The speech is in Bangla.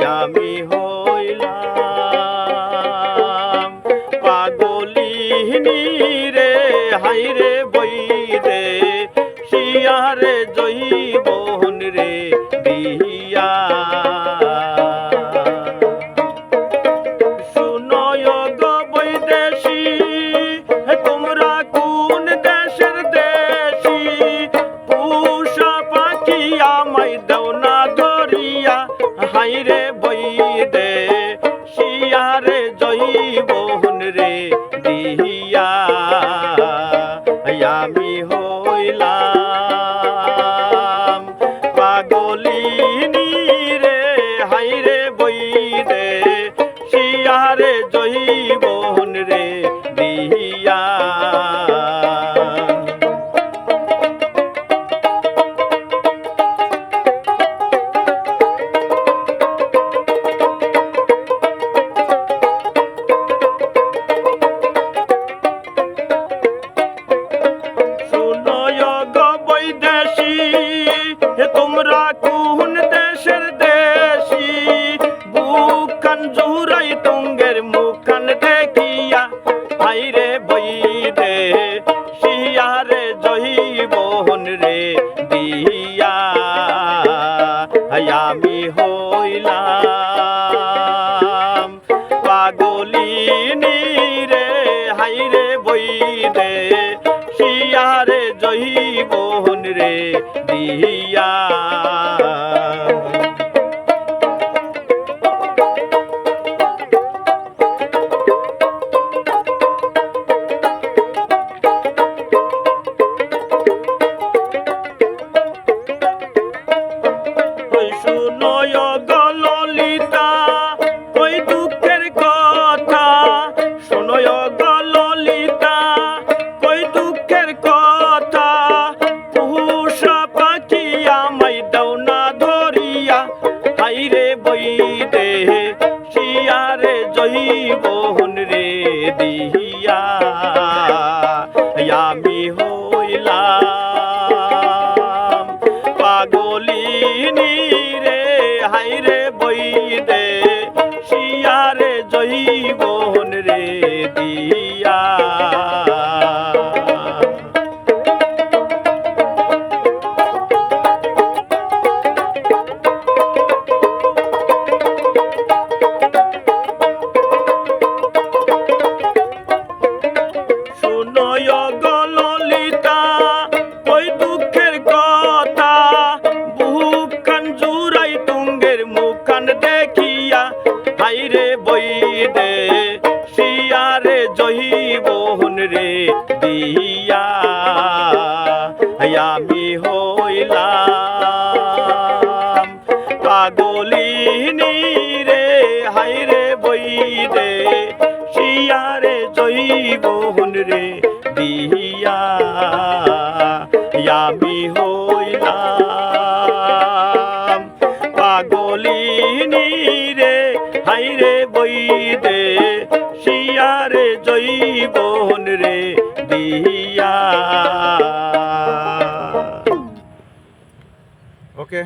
আমি হইলাম পাগলিনী রে হাইরে বই দে শিয়ারে জৈবন রে দিয়া শুনয় গো বৈদেশী তোমরা কোন দেশের দেশী পুষা পাখি আমায় দাও না ধরিয়া হাইরে বই দে শিয়ারে জৈবন রে দিয়া আমি হইলাম পাগলিনী রে হাইরে বই দে শিয়ারে জৈবন রে দিয়া তোমরা কোন দেশের দেশী বুকখান জুরাই তুঙ্গের মুখখান দেখিয়া হাইরে বই দে শিয়ারে জৈবন রে দিয়া আমি হইলাম পাগলিনী রে হাইরে বই দে শিয়ারে জৈবন রে দিয়া শুনয় গো ললিতা ওই দুঃখের কথা শুনয় গো ললিতা ওই দুঃখের কথা পুষা পাখি আমায় দাও না ধরিয়া হাইরে বই দে শিয়ারে জৈবন রে দিয়া আমি হইলাম পাগলিনী রে হাইরে বই দে শিয়ারে জৈবন রে দিয়া শুনয় গো ললিতা ওই দুঃখের কথা বুকখান জুরাই তুঙ্গের মুখখান দেখিয়া হাইরে বই দে শিয়ারে জৈবন রে দিয়া আমি হইলাম পাগলিনী রে হাইরে বই দে শিয়ারে জৈবন রে দিয়া আমি হইলাম পাগলিনী রে হাইরে বই দে শিয়ারে জৈবন রে দিয়া। ওকে।